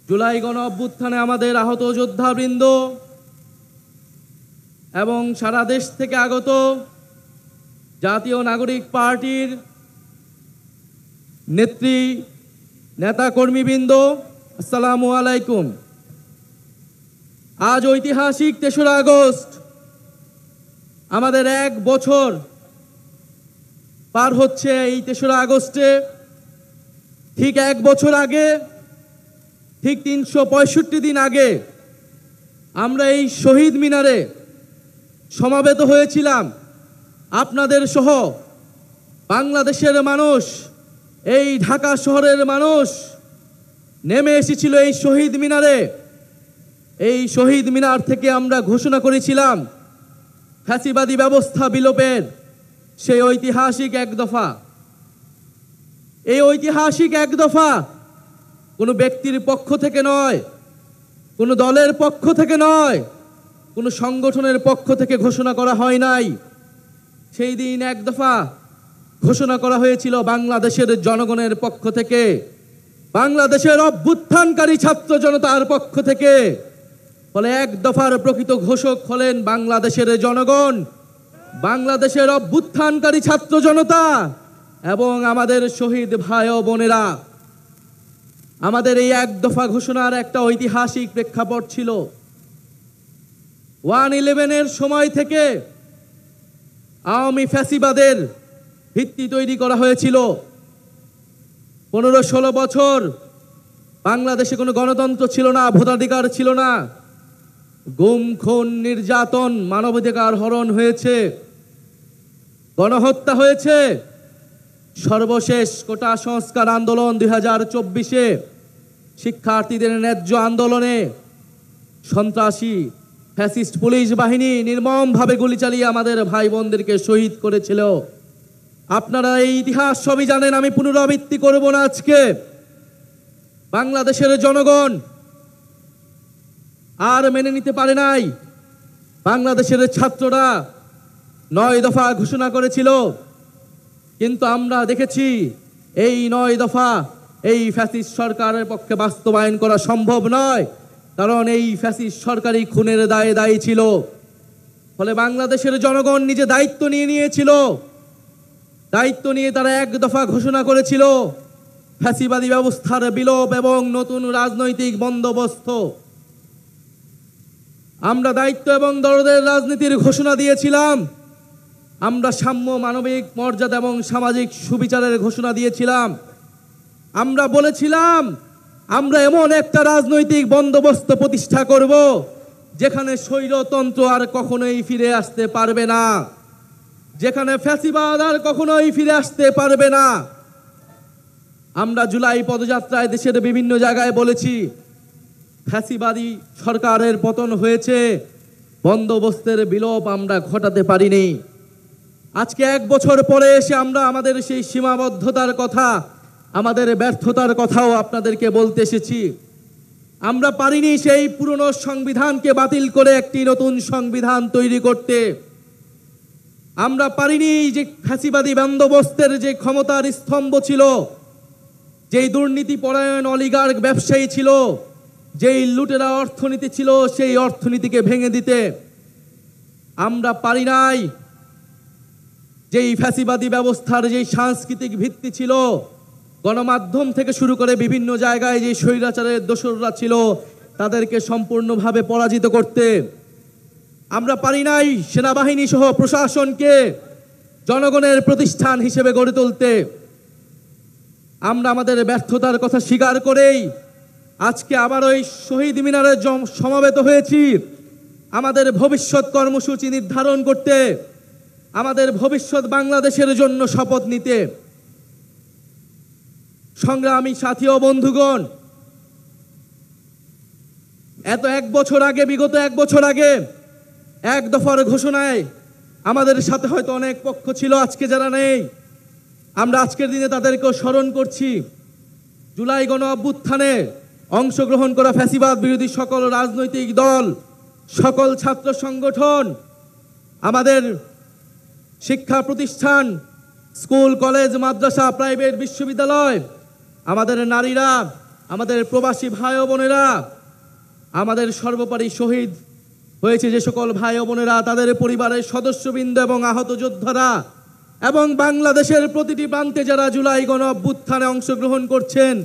জুলাই গণ অভ্যুত্থানে আমাদের আহত যোদ্ধাবৃন্দ এবং সারা দেশ থেকে আগত জাতীয় নাগরিক পার্টির নেতা কর্মীবৃন্দ, আসসালামু আলাইকুম। আজ ঐতিহাসিক ৩রা আগস্ট, আমাদের ১ বছর পার হচ্ছে। এই ৩রা আগস্টে ঠিক ১ বছর আগে, ঠিক ৩৬৫ দিন আগে আমরা এই শহীদ মিনারে সমাবেত হয়েছিলাম। আপনাদের সহ বাংলাদেশের মানুষ, এই ঢাকা শহরের মানুষ নেমে এসেছিল এই শহীদ মিনারে। এই শহীদ মিনার থেকে আমরা ঘোষণা করেছিলাম ফ্যাসিবাদী ব্যবস্থা বিলোপের সেই ঐতিহাসিক ১ দফা। এই ঐতিহাসিক ১ দফা কোনো ব্যক্তির পক্ষ থেকে নয়, কোনো দলের পক্ষ থেকে নয়, কোনো সংগঠনের পক্ষ থেকে ঘোষণা করা হয় নাই। সেই দিন ১ দফা ঘোষণা করা হয়েছিল বাংলাদেশের জনগণের পক্ষ থেকে, বাংলাদেশের অভ্যুত্থানকারী ছাত্র জনতার পক্ষ থেকে। ফলে ১ দফার প্রকৃত ঘোষক হলেন বাংলাদেশের জনগণ, বাংলাদেশের অভ্যুত্থানকারী ছাত্র জনতা এবং আমাদের শহীদ ভাই ও বোনেরা। আমাদের এই ১ দফা ঘোষণার একটা ঐতিহাসিক প্রেক্ষাপট ছিল। 1/11-এর সময় থেকে আওয়ামী ফ্যাসিবাদের ভিত্তি তৈরি করা হয়েছিল। ১৫-১৬ বছর বাংলাদেশে কোনো গণতন্ত্র ছিল না, ভোটাধিকার ছিল না, গুম খুন নির্যাতন, মানবাধিকার হরণ হয়েছে, গণহত্যা হয়েছে। সর্বশেষ কোটা সংস্কার আন্দোলন 2024-এ শিক্ষার্থীদের ন্যায্য আন্দোলনে সন্ত্রাসী ফ্যাসিস্ট পুলিশ বাহিনী নির্মমভাবে গুলি চালিয়ে আমাদের ভাই বোনদেরকে শহীদ করেছিল। আপনারা এই ইতিহাস সবই জানেন, আমি পুনরাবৃত্তি করব না আজকে। বাংলাদেশের জনগণ আর মেনে নিতে পারে নাই। বাংলাদেশের ছাত্ররা ৯ দফা ঘোষণা করেছিল, কিন্তু আমরা দেখেছি এই ৯ দফা এই ফ্যাসিস্ট সরকারের পক্ষে বাস্তবায়ন করা সম্ভব নয়, কারণ এই ফ্যাসিস্ট সরকারই খুনের দায়ে দায়ী ছিল। ফলে বাংলাদেশের জনগণ নিজে দায়িত্ব নিয়েছিল। দায়িত্ব নিয়ে তারা ১ দফা ঘোষণা করেছিল ফ্যাসিবাদী ব্যবস্থার বিলোপ এবং নতুন রাজনৈতিক বন্দোবস্ত। আমরা দায়িত্ব এবং দরদের রাজনীতির ঘোষণা দিয়েছিলাম। আমরা সাম্য, মানবিক মর্যাদা এবং সামাজিক সুবিচারের ঘোষণা দিয়েছিলাম। আমরা বলেছিলাম আমরা এমন একটা রাজনৈতিক বন্দোবস্ত প্রতিষ্ঠা করব যেখানে স্বৈরতন্ত্র আর কখনোই ফিরে আসতে পারবে না, যেখানে ফ্যাসিবাদ আর কখনোই ফিরে আসতে পারবে না। আমরা জুলাই পদযাত্রায় দেশের বিভিন্ন জায়গায় বলেছি ফ্যাসিবাদী সরকারের পতন হয়েছে, বন্দোবস্তের বিলোপ আমরা ঘটাতে পারিনি। আজকে ১ বছর পরে এসে আমরা আমাদের সেই সীমাবদ্ধতার কথা, আমাদের ব্যর্থতার কথাও আপনাদেরকে বলতে এসেছি। আমরা পারিনি সেই পুরনো সংবিধানকে বাতিল করে একটি নতুন সংবিধান তৈরি করতে। আমরা পারিনি যে ফ্যাসিবাদী বন্দোবস্তের যে ক্ষমতার স্তম্ভ ছিল, যেই দুর্নীতি পরায়ণ অলিগার্ক ব্যবসায়ী ছিল, যেই লুটেরা অর্থনীতি ছিল, সেই অর্থনীতিকে ভেঙে দিতে। আমরা পারি নাই যেই ফ্যাসিবাদী ব্যবস্থার যেই সাংস্কৃতিক ভিত্তি ছিল, গণমাধ্যম থেকে শুরু করে বিভিন্ন জায়গায় যে স্বৈরাচারের দোসররা ছিল তাদেরকে সম্পূর্ণভাবে পরাজিত করতে। আমরা পারি নাই সেনাবাহিনী সহ প্রশাসনকে জনগণের প্রতিষ্ঠান হিসেবে গড়ে তুলতে। আমরা আমাদের ব্যর্থতার কথা স্বীকার করেই আজকে আবার ওই শহীদ মিনারে সমাবেত হয়েছি আমাদের ভবিষ্যৎ কর্মসূচি নির্ধারণ করতে, আমাদের ভবিষ্যৎ বাংলাদেশের জন্য শপথ নিতে। সংগ্রামী সাথী ও বন্ধুগণ, বিগত ১ বছর আগে ১ দফার ঘোষণায় আমাদের সাথে হয়তো অনেক পক্ষ ছিল, আজকে যারা নেই আমরা আজকের দিনে তাদেরকেও স্মরণ করছি। জুলাই গণ অভ্যুত্থানে অংশগ্রহণ করা ফ্যাসিবাদ বিরোধী সকল রাজনৈতিক দল, সকল ছাত্র সংগঠন, আমাদের শিক্ষা প্রতিষ্ঠান, স্কুল, কলেজ, মাদ্রাসা, প্রাইভেট বিশ্ববিদ্যালয়, আমাদের নারীরা, আমাদের প্রবাসী ভাই ও বোনেরা, আমাদের সর্বোপরি শহীদ হয়েছে যে সকল ভাই ও বোনেরা, তাদের পরিবারের সদস্যবৃন্দ এবং আহত যোদ্ধারা এবং বাংলাদেশের প্রতিটি প্রান্তে যারা জুলাই গণ অভ্যুত্থানে অংশগ্রহণ করছেন,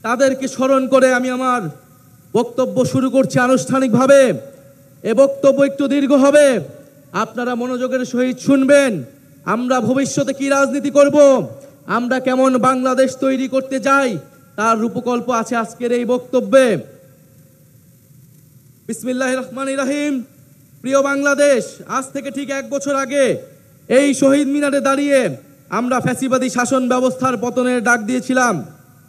তাদেরকে স্মরণ করে আমি আমার বক্তব্য শুরু করছি আনুষ্ঠানিকভাবে। এ বক্তব্য একটু দীর্ঘ হবে, আপনারা মনোযোগের সহিত শুনবেন। আমরা ভবিষ্যতে কি রাজনীতি করব, আমরা কেমন বাংলাদেশ তৈরি করতে চাই, তার রূপকল্প আছে আজকের এই বক্তব্যে। বিসমিল্লাহির রহমানির রহিম। প্রিয় বাংলাদেশ, আজ থেকে ঠিক 1 বছর আগে এই শহীদ মিনারে দাঁড়িয়ে আমরা ফ্যাসিবাদী শাসন ব্যবস্থার পতনের ডাক দিয়েছিলাম।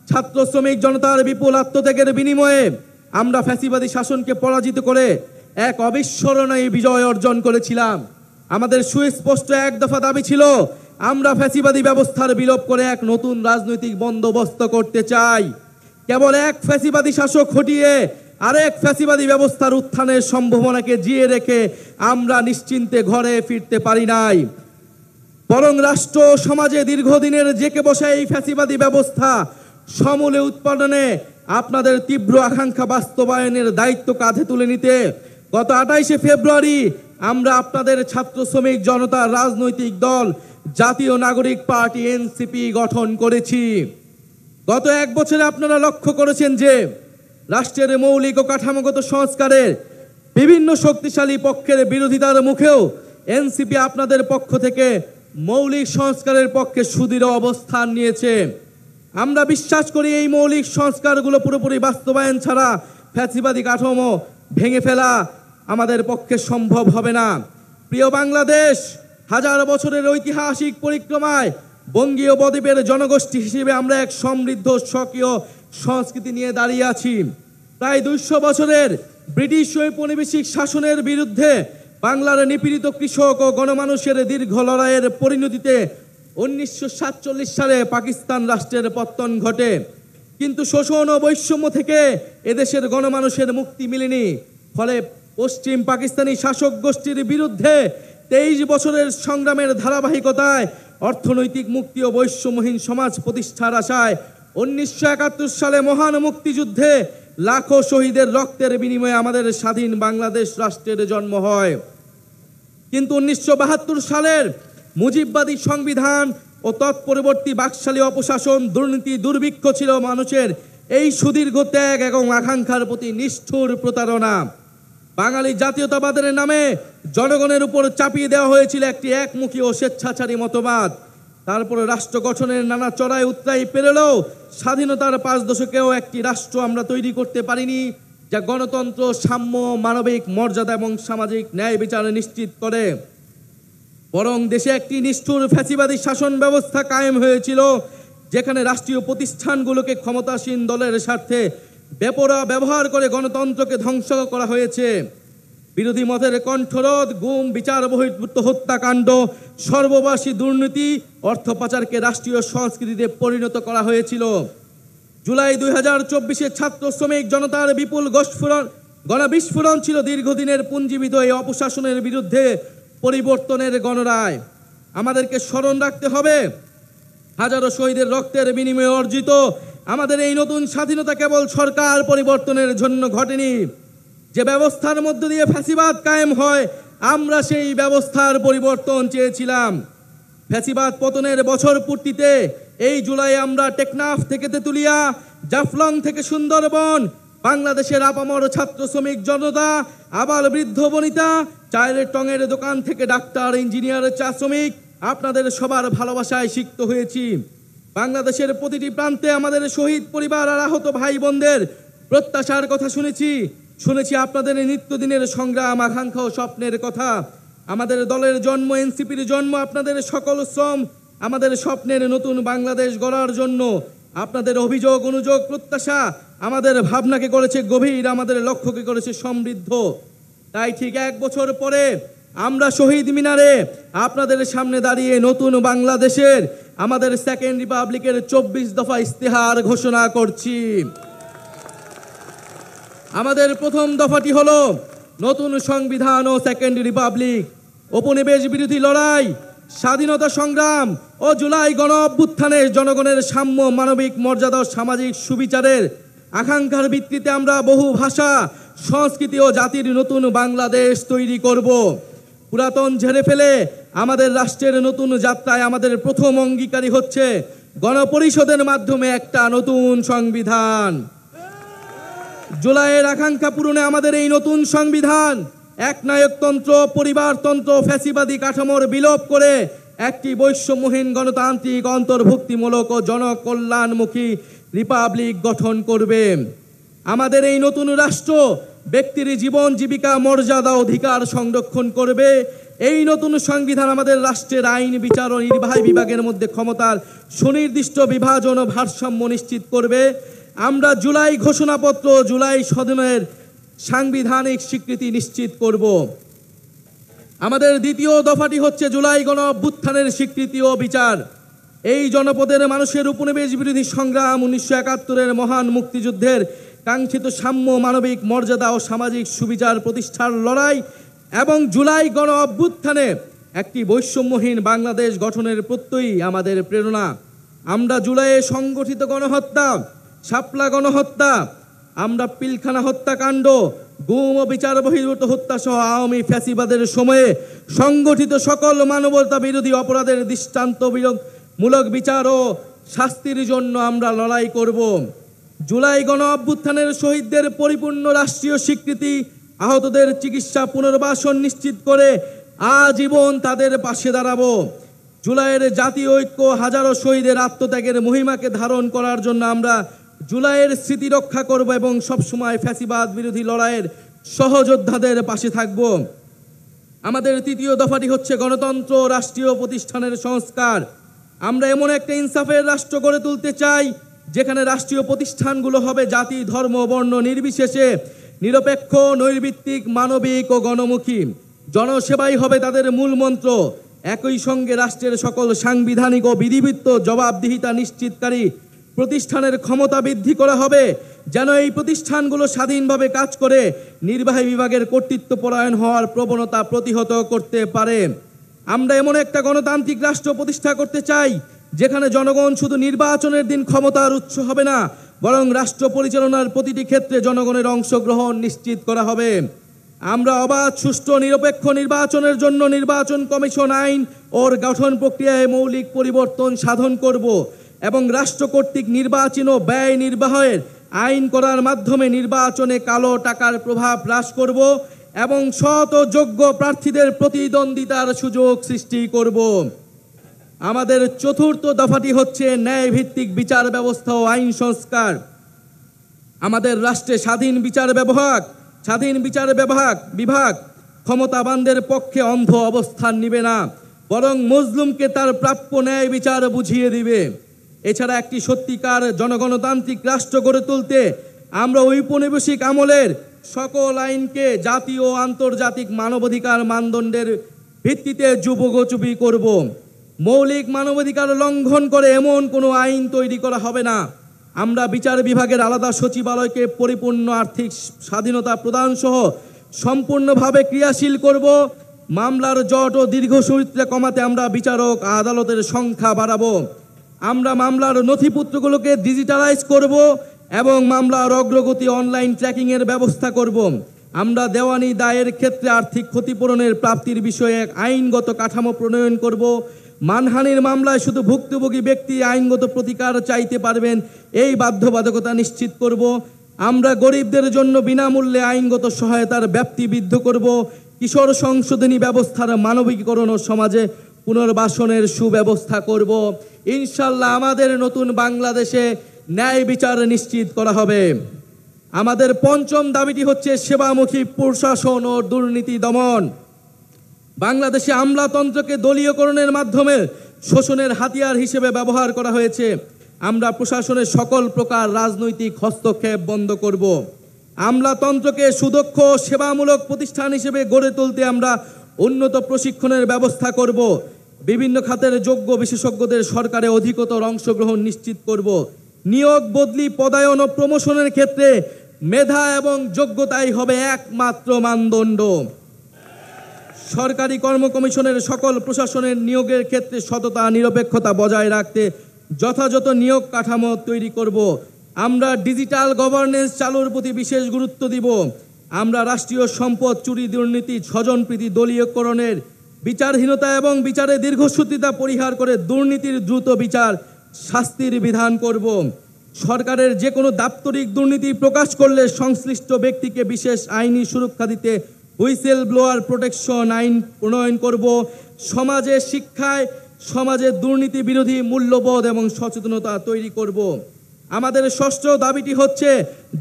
ছাত্র শ্রমিক জনতার বিপুল আত্মত্যাগের বিনিময়ে আমরা ফ্যাসিবাদী শাসনকে পরাজিত করে এক অবিস্মরণীয় বিজয় অর্জন করেছিলাম। আমাদের সুস্পষ্ট এক দফা দাবি ছিল, আমরা ফ্যাসিবাদী ব্যবস্থার বিলোপ করে এক নতুন রাজনৈতিক বন্দোবস্ত করতে চাই। কেবল এক ফ্যাসিবাদী শাসক হটিয়ে আরেক ফ্যাসিবাদী ব্যবস্থার উত্থানের সম্ভাবনাকে জিয়ে রেখে আমরা নিশ্চিন্তে ঘরে ফিরতে পারি নাই, বরং রাষ্ট্র সমাজে দীর্ঘদিনের জেকে বসা এই ফ্যাসিবাদী ব্যবস্থা সমূলে উৎপাদনে আপনাদের তীব্র আকাঙ্ক্ষা বাস্তবায়নের দায়িত্ব কাঁধে তুলে নিতে গত 28শে ফেব্রুয়ারি আমরা আপনাদের ছাত্র শ্রমিক জনতার রাজনৈতিক দল জাতীয় নাগরিক পার্টি এনসিপি গঠন করেছি। গত 1 বছরে আপনারা লক্ষ্য করেছেন যে রাষ্ট্রের মৌলিক ও কাঠামোগত সংস্কারের বিভিন্ন শক্তিশালী পক্ষের বিরোধিতার মুখেও এনসিপি আপনাদের পক্ষ থেকে মৌলিক সংস্কারের পক্ষে সুদৃঢ় অবস্থান নিয়েছে। আমরা বিশ্বাস করি এই মৌলিক সংস্কারগুলো পুরোপুরি বাস্তবায়ন ছাড়া ফ্যাসিবাদী কাঠামো ভেঙে ফেলা আমাদের পক্ষে সম্ভব হবে না। প্রিয় বাংলাদেশ, হাজার বছরের ঐতিহাসিক পরিক্রমায় বঙ্গীয় বদ্বীপের জনগোষ্ঠী হিসেবে আমরা এক সমৃদ্ধ স্বকীয় সংস্কৃতি নিয়ে দাঁড়িয়ে আছি। প্রায় 200 বছরের ব্রিটিশ ঔপনিবেশিক শাসনের বিরুদ্ধে বাংলার নিপীড়িত কৃষক ও গণমানুষের দীর্ঘ লড়াইয়ের পরিণতিতে 1947 সালে পাকিস্তান রাষ্ট্রের পতন ঘটে। কিন্তু শোষণ ও বৈষম্য থেকে এদেশের গণমানুষের মুক্তি মিলেনি। ফলে পশ্চিম পাকিস্তানি শাসক গোষ্ঠীর বিরুদ্ধে 23 বছরের সংগ্রামের ধারাবাহিকতায় অর্থনৈতিক মুক্তি ও বৈষম্যহীন সমাজ প্রতিষ্ঠার আশায় 1971 সালে মহান মুক্তিযুদ্ধে লাখো শহীদের রক্তের বিনিময়ে আমাদের স্বাধীন বাংলাদেশ রাষ্ট্রের জন্ম হয়। কিন্তু 1972 সালের মুজিববাদী সংবিধান ও তৎপরবর্তী বাকশালী অপশাসন, দুর্নীতি, দুর্ভিক্ষ ছিল মানুষের এই সুদীর্ঘ ত্যাগ এবং আকাঙ্ক্ষার প্রতি নিষ্ঠুর প্রতারণা। বাঙালি জাতীয়তাবাদের নামে জনগণের উপর চাপিয়ে দেওয়া হয়েছিল একটি একমুখী ও স্বেচ্ছাচারী মতবাদ। তারপরে রাষ্ট্র গঠনের নানা চড়াই উতরাই পেরোলেও স্বাধীনতার 5 দশকেও একটি রাষ্ট্র আমরা তৈরি করতে পারিনি যা গণতন্ত্র, সাম্য, মানবিক মর্যাদা এবং সামাজিক ন্যায় বিচার নিশ্চিত করে। বরং দেশে একটি নিষ্ঠুর ফ্যাসিবাদী শাসন ব্যবস্থা কায়েম হয়েছিল, যেখানে রাষ্ট্রীয় প্রতিষ্ঠানগুলোকে ক্ষমতাসীন দলের স্বার্থে বেপরোয়া ব্যবহার করে গণতন্ত্রকে ধ্বংস করা হয়েছে। বিরোধী মতের কণ্ঠরোধ, গুম, বিচার বহির্ভূত হত্যাকাণ্ড, সর্ববাসী দুর্নীতি, অর্থ পাচারকে রাষ্ট্রীয় সংস্কৃতিতে পরিণত করা হয়েছিল। জুলাই 2024-এ ছাত্র শ্রমিক জনতার বিপুল গণবিস্ফোরণ ছিল দীর্ঘদিনের পুঞ্জীবিত এই অপশাসনের বিরুদ্ধে পরিবর্তনের গণরায়। আমাদেরকে স্মরণ রাখতে হবে, হাজারো শহীদের রক্তের বিনিময়ে অর্জিত আমাদের এই নতুন স্বাধীনতা কেবল সরকার পরিবর্তনের জন্য ঘটেনি। যে ব্যবস্থার মধ্য দিয়ে ফ্যাসিবাদ কায়েম হয়, আমরা সেই ব্যবস্থার পরিবর্তন চেয়েছিলাম। ফ্যাসিবাদ পতনের বছর পূর্তিতে এই জুলাই আমরা টেকনাফ থেকে তেতুলিয়া, জাফলং থেকে সুন্দরবন, বাংলাদেশের আপামর ছাত্র শ্রমিক জনতা, আবাল বৃদ্ধ বনিতা, চায়ের টঙের দোকান থেকে ডাক্তার, ইঞ্জিনিয়ার, চা শ্রমিক, আপনাদের সবার ভালোবাসায় সিক্ত হয়েছি। বাংলাদেশের প্রতিটি প্রান্তে আমাদের শহীদ পরিবার আর আহত ভাই বোনদের প্রত্যাশার কথা শুনেছি আপনাদের নিত্যদিনের সংগ্রাম, আকাঙ্ক্ষা ও স্বপ্নের কথা। আমাদের দলের জন্ম, এনসিপির জন্ম আপনাদের সকল শ্রম, আমাদের স্বপ্নের নতুন বাংলাদেশ গড়ার জন্য। আপনাদের অভিযোগ, অনুযোগ, প্রত্যাশা আমাদের ভাবনাকে করেছে গভীর, আমাদের লক্ষ্যকে করেছে সমৃদ্ধ। তাই ঠিক 1 বছর পরে আমরা শহীদ মিনারে আপনাদের সামনে দাঁড়িয়ে নতুন বাংলাদেশের আমাদের সেকেন্ড রিপাবলিকের 24 দফা ইস্তেহার ঘোষণা করছি। আমাদের প্রথম দফাটি হলো নতুন সংবিধান ও সেকেন্ড রিপাবলিক, উপনিবেশ বিরোধী লড়াই, স্বাধীনতা সংগ্রাম ও জুলাই গণ অভ্যুত্থানে জনগণের সাম্য, মানবিক মর্যাদা ও সামাজিক সুবিচারের আকাঙ্ক্ষার ভিত্তিতে আমরা বহু ভাষা, সংস্কৃতি ও জাতির নতুন বাংলাদেশ তৈরি করব। পুরাতন ঝেড়ে ফেলে আমাদের রাষ্ট্রের নতুন যাত্রায় আমাদের প্রথম অঙ্গীকারী হচ্ছে গণপরিষদের মাধ্যমে একটা নতুন সংবিধান। জুলাইয়ের আকাঙ্ক্ষা পূরণে আমাদের এই নতুন সংবিধান একনায়কতন্ত্র, পরিবারতন্ত্র, ফ্যাসিবাদী কাঠামোর বিলোপ করে একটি বৈষম্যহীন গণতান্ত্রিক, অন্তর্ভুক্তিমূলক ও জনকল্যাণমুখী রিপাবলিক গঠন করবে। আমাদের এই নতুন রাষ্ট্র ব্যক্তির জীবন, জীবিকা, মর্যাদা, অধিকার সংরক্ষণ করবে। এই নতুন সংবিধান আমাদের রাষ্ট্রের আইন, বিচার ও নির্বাহী বিভাগের মধ্যে ক্ষমতার সুনির্দিষ্ট বিভাজন ও ভারসাম্য নিশ্চিত করবে। আমরা জুলাই ঘোষণাপত্র, জুলাই সদনের সাংবিধানিক স্বীকৃতি নিশ্চিত করব। আমাদের দ্বিতীয় দফাটি হচ্ছে জুলাই গণ অভ্যুত্থানের স্বীকৃতি ও বিচার। এই জনপদের মানুষের উপনিবেশ বিরোধী সংগ্রাম, 1971-এর মহান মুক্তিযুদ্ধের কাঙ্ক্ষিত সাম্য, মানবিক মর্যাদা ও সামাজিক সুবিচার প্রতিষ্ঠার লড়াই এবং জুলাই গণ অভ্যুত্থানে একটি বৈষম্যহীন বাংলাদেশ গঠনের প্রত্যয়ই আমাদের প্রেরণা। আমরা জুলাইয়ে সংগঠিত গণহত্যা, শাপলা গণহত্যা, আমরা পিলখানা হত্যাকাণ্ড, গুম ও বিচার বহির্ভূত হত্যা সহ আওয়ামী ফ্যাসিবাদের সময়ে সংগঠিত সকল মানবতা বিরোধী অপরাধের দৃষ্টান্তমূলক বিচার ও শাস্তির জন্য আমরা লড়াই করব। জুলাই গণ অভ্যুত্থানের শহীদদের পরিপূর্ণ রাষ্ট্রীয় স্বীকৃতি, আহতদের চিকিৎসা, পুনর্বাসন নিশ্চিত করে আজীবন তাদের পাশে দাঁড়াবো। জুলাইয়ের জাতীয় ঐক্য, হাজারো শহীদের আত্মত্যাগের মহিমাকে ধারণ করার জন্য আমরা জুলাইয়ের স্মৃতি রক্ষা করব এবং সবসময় ফ্যাসিবাদ বিরোধী লড়াইয়ের সহযোদ্ধাদের পাশে থাকব। আমাদের তৃতীয় দফাটি হচ্ছে গণতন্ত্র, রাষ্ট্রীয় প্রতিষ্ঠানের সংস্কার। আমরা এমন একটা ইনসাফের রাষ্ট্র গড়ে তুলতে চাই যেখানে রাষ্ট্রীয় প্রতিষ্ঠানগুলো হবে জাতি, ধর্ম, বর্ণ নির্বিশেষে নিরপেক্ষ, নৈর্ভিত্তিক, মানবিক ও গণমুখী। জনসেবাই হবে তাদের মূল মন্ত্র। একই সঙ্গে রাষ্ট্রের সকল সাংবিধানিক ও বিধিবদ্ধ জবাবদিহিতা নিশ্চিতকারী প্রতিষ্ঠানের ক্ষমতা বৃদ্ধি করা হবে, যেন এই প্রতিষ্ঠানগুলো স্বাধীনভাবে কাজ করে নির্বাহী বিভাগের কর্তৃত্ব পরায়ণ হওয়ার প্রবণতা প্রতিহত করতে পারে। আমরা এমন একটা গণতান্ত্রিক রাষ্ট্র প্রতিষ্ঠা করতে চাই যেখানে জনগণ শুধু নির্বাচনের দিন ক্ষমতার উৎস হবে না, বরং রাষ্ট্র পরিচালনার প্রতিটি ক্ষেত্রে জনগণের অংশগ্রহণ নিশ্চিত করা হবে। আমরা অবাধ, সুষ্ঠু, নিরপেক্ষ নির্বাচনের জন্য নির্বাচন কমিশন আইন ওর গঠন প্রক্রিয়ায় মৌলিক পরিবর্তন সাধন করব এবং রাষ্ট্র কর্তৃক নির্বাচন ও ব্যয় নির্বাহের আইন করার মাধ্যমে নির্বাচনে কালো টাকার প্রভাব হ্রাস করব এবং সৎ ও যোগ্য প্রার্থীদের প্রতিদ্বন্দ্বিতার সুযোগ সৃষ্টি করব। আমাদের চতুর্থ দফাটি হচ্ছে ন্যায়ভিত্তিক বিচার ব্যবস্থা ও আইন সংস্কার। আমাদের রাষ্ট্রে স্বাধীন বিচার বিভাগ ক্ষমতাবানদের পক্ষে অন্ধ অবস্থান নিবে না, বরং মজলুমকে তার প্রাপ্য ন্যায় বিচার বুঝিয়ে দিবে। এছাড়া একটি সত্যিকার জনগণতান্ত্রিক রাষ্ট্র গড়ে তুলতে আমরা ঔপনিবেশিক আমলের সকল আইনকে জাতীয় ও আন্তর্জাতিক মানবাধিকার মানদণ্ডের ভিত্তিতে যুগোপযোগী করব। মৌলিক মানবাধিকার লঙ্ঘন করে এমন কোনো আইন তৈরি করা হবে না। আমরা বিচার বিভাগের আলাদা সচিবালয়কে পরিপূর্ণ আর্থিক স্বাধীনতা প্রদান সহ সম্পূর্ণভাবে ক্রিয়াশীল করব। মামলার জট ও দীর্ঘসূত্রে কমাতে আমরা বিচারক, আদালতের সংখ্যা বাড়াবো। আমরা মামলার নথিপত্রগুলোকে ডিজিটালাইজ করব এবং মামলার অগ্রগতি অনলাইন ট্র্যাকিংয়ের ব্যবস্থা করব। আমরা দেওয়ানি দায়ের ক্ষেত্রে আর্থিক ক্ষতিপূরণের প্রাপ্তির বিষয়ে এক আইনগত কাঠামো প্রণয়ন করব। মানহানির মামলায় শুধু ভুক্তভোগী ব্যক্তি আইনগত প্রতিকার চাইতে পারবেন, এই বাধ্যবাধকতা নিশ্চিত করব। আমরা গরিবদের জন্য বিনামূল্যে আইনগত সহায়তার ব্যাপ্তি বৃদ্ধি করব। কিশোর সংশোধনী ব্যবস্থার মানবিকীকরণ ও সমাজে পুনর্বাসনের সুব্যবস্থা করব। ইনশাল্লাহ আমাদের নতুন বাংলাদেশে ন্যায় বিচার নিশ্চিত করা হবে। আমাদের পঞ্চম দাবিটি হচ্ছে সেবামুখী প্রশাসন ও দুর্নীতি দমন। বাংলাদেশে আমলাতন্ত্রকে দলীয়করণের মাধ্যমে শোষণের হাতিয়ার হিসেবে ব্যবহার করা হয়েছে। আমরা প্রশাসনের সকল প্রকার রাজনৈতিক হস্তক্ষেপ বন্ধ করব। আমলাতন্ত্রকে সুদক্ষ সেবামূলক প্রতিষ্ঠান হিসেবে গড়ে তুলতে আমরা উন্নত প্রশিক্ষণের ব্যবস্থা করব। বিভিন্ন খাতের যোগ্য বিশেষজ্ঞদের সরকারে অধিকতর অংশগ্রহণ নিশ্চিত করব। নিয়োগ, বদলি, পদায়ন ও প্রমোশনের ক্ষেত্রে মেধা এবং যোগ্যতাই হবে একমাত্র মানদণ্ড। সরকারি কর্ম কমিশনের সকল প্রশাসনের নিয়োগের ক্ষেত্রে সততা, নিরপেক্ষতা বজায় রাখতে যথাযথ নিয়োগ কাঠামো তৈরি করব। আমরা ডিজিটাল গভর্নেন্স চালুর প্রতি বিশেষ গুরুত্ব দিব। আমরা রাষ্ট্রীয় সম্পদ চুরি, দুর্নীতি, স্বজনপ্রীতি, দলীয়করণের বিচারহীনতা এবং বিচারে দীর্ঘসূত্রিতা পরিহার করে দুর্নীতির দ্রুত বিচার শাস্তির বিধান করব। সরকারের যে কোনো দাপ্তরিক দুর্নীতি প্রকাশ করলে সংশ্লিষ্ট ব্যক্তিকে বিশেষ আইনি সুরক্ষা দিতে হুইসেল ব্লোয়ার প্রোটেকশন আইন প্রণয়ন করব। সমাজে শিক্ষায় সমাজের দুর্নীতি বিরোধী মূল্যবোধ এবং সচেতনতা তৈরি করব। আমাদের ষষ্ঠ দাবিটি হচ্ছে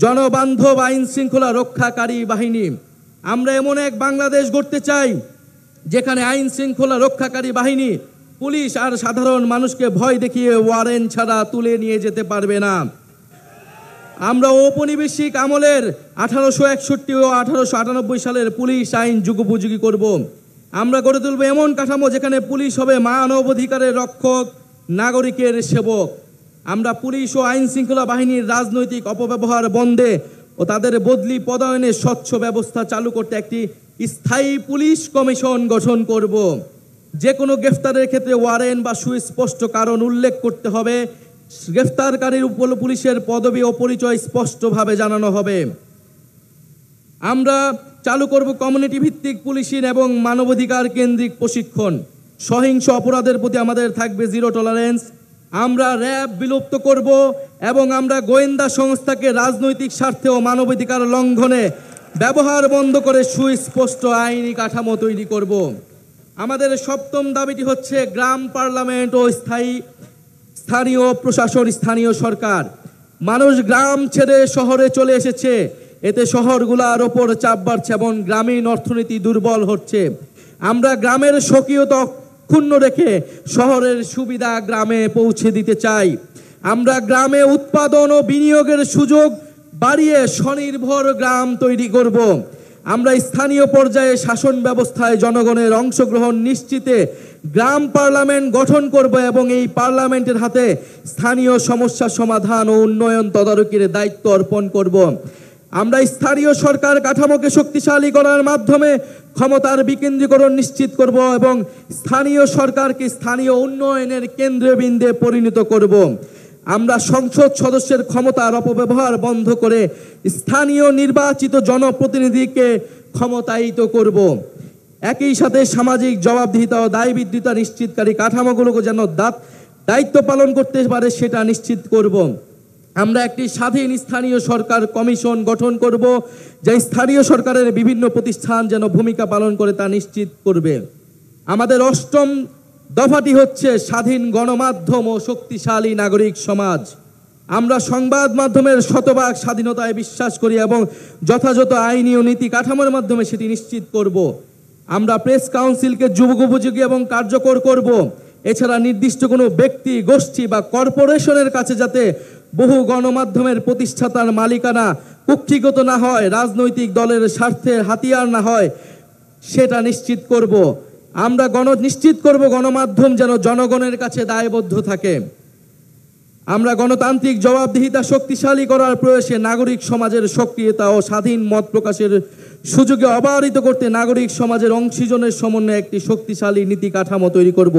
জনবান্ধব আইন শৃঙ্খলা রক্ষাকারী বাহিনী। আমরা এমন এক বাংলাদেশ গড়তে চাই যেখানে আইন শৃঙ্খলা রক্ষাকারী বাহিনী পুলিশ আর সাধারণ মানুষকে ভয় দেখিয়ে ওয়ারেন্ট ছাড়া তুলে নিয়ে যেতে পারবে না। আমরা ঔপনিবেশিক আমলের 1861 ও 1898 সালের পুলিশ আইন যুগোপযোগী করব। আমরা গড়ে তুলব এমন কাঠামো যেখানে পুলিশ হবে মানবাধিকারের রক্ষক, নাগরিকের সেবক। আমরা পুলিশ ও আইন শৃঙ্খলা বাহিনীর রাজনৈতিক অপব্যবহার বন্ধে ও তাদের বদলি পদায়নে স্বচ্ছ ব্যবস্থা চালু করতে একটি স্থায়ী পুলিশ কমিশন গঠন করব। যে কোনো গ্রেফতারের ক্ষেত্রে ওয়ারেন্ট বা সুস্পষ্ট কারণ উল্লেখ করতে হবে। গ্রেফতারকারীর উপর পুলিশের পদবি ও পরিচয় স্পষ্টভাবে জানানো হবে। আমরা চালু করব কমিউনিটি ভিত্তিক পুলিশিং এবং মানবাধিকার কেন্দ্রিক প্রশিক্ষণ। সহিংস অপরাধের প্রতি আমাদের থাকবে জিরো টলারেন্স। আমরা র্যাব বিলুপ্ত করব এবং আমরা গোয়েন্দা সংস্থাকে রাজনৈতিক স্বার্থে ও মানবাধিকার লঙ্ঘনে ব্যবহার বন্ধ করে সুস্পষ্ট আইনি কাঠামো তৈরি করব। আমাদের সপ্তম দাবিটি হচ্ছে গ্রাম পার্লামেন্ট ও স্থানীয় প্রশাসন, স্থানীয় সরকার। মানুষ গ্রাম ছেড়ে শহরে চলে এসেছে, এতে শহরগুলোর ওপর চাপ বাড়ছে এবং গ্রামীণ অর্থনীতি দুর্বল হচ্ছে। আমরা গ্রামের স্বকীয়তা অক্ষুণ্ণ রেখে শহরের সুবিধা গ্রামে পৌঁছে দিতে চাই। আমরা গ্রামে উৎপাদন ও বিনিয়োগের সুযোগ বাড়িয়ে স্বনির্ভর গ্রাম তৈরি করব। আমরা স্থানীয় পর্যায়ে শাসন ব্যবস্থায় জনগণের অংশগ্রহণ নিশ্চিতে গ্রাম পার্লামেন্ট গঠন করব এবং এই পার্লামেন্টের হাতে স্থানীয় সমস্যা সমাধান ও উন্নয়ন তদারকির দায়িত্ব অর্পণ করব। আমরা স্থানীয় সরকার কাঠামোকে শক্তিশালী করার মাধ্যমে ক্ষমতার বিকেন্দ্রীকরণ নিশ্চিত করব এবং স্থানীয় সরকারকে স্থানীয় উন্নয়নের কেন্দ্রবিন্দুতে পরিণত করব। আমরা সংসদ সদস্যের ক্ষমতার অপব্যবহার বন্ধ করে স্থানীয় নির্বাচিত জনপ্রতিনিধিকে ক্ষমতায়িত করব। একই সাথে সামাজিক জবাবদিহিতা ও দায়বদ্ধতা নিশ্চিতকারী কাঠামোগুলোকে যেন দায়িত্ব পালন করতে পারে সেটা নিশ্চিত করব। আমরা একটি স্বাধীন স্থানীয় সরকার কমিশন গঠন করব, যা স্থানীয় সরকারের বিভিন্ন প্রতিষ্ঠান যেন ভূমিকা পালন করে তা নিশ্চিত করবে। আমাদের অষ্টম দফাটি হচ্ছে স্বাধীন গণমাধ্যম ও শক্তিশালী নাগরিক সমাজ। আমরা সংবাদ মাধ্যমের শতভাগ স্বাধীনতায় বিশ্বাস করি এবং যথাযথ আইনি ও নীতি কাঠামোর মাধ্যমে সেটি নিশ্চিত করব। আমরা প্রেস কাউন্সিলকে যুগোপযোগী এবং কার্যকর করব। এছাড়া নির্দিষ্ট কোনো ব্যক্তি, গোষ্ঠী বা কর্পোরেশনের কাছে যাতে বহু গণমাধ্যমের প্রতিষ্ঠাতার মালিকানা কুক্ষিগত না হয়, রাজনৈতিক দলের স্বার্থের হাতিয়ার না হয়, সেটা নিশ্চিত করব। আমরা নিশ্চিত করব গণমাধ্যম যেন জনগণের কাছে দায়বদ্ধ থাকে। আমরা গণতান্ত্রিক জবাবদিহিতা শক্তিশালী করার প্রয়াসে নাগরিক সমাজের সক্রিয়তা ও স্বাধীন মত প্রকাশের সুযোগে অবারিত করতে নাগরিক সমাজের অংশীজনের সমন্বয়ে একটি শক্তিশালী নীতি কাঠামো তৈরি করব।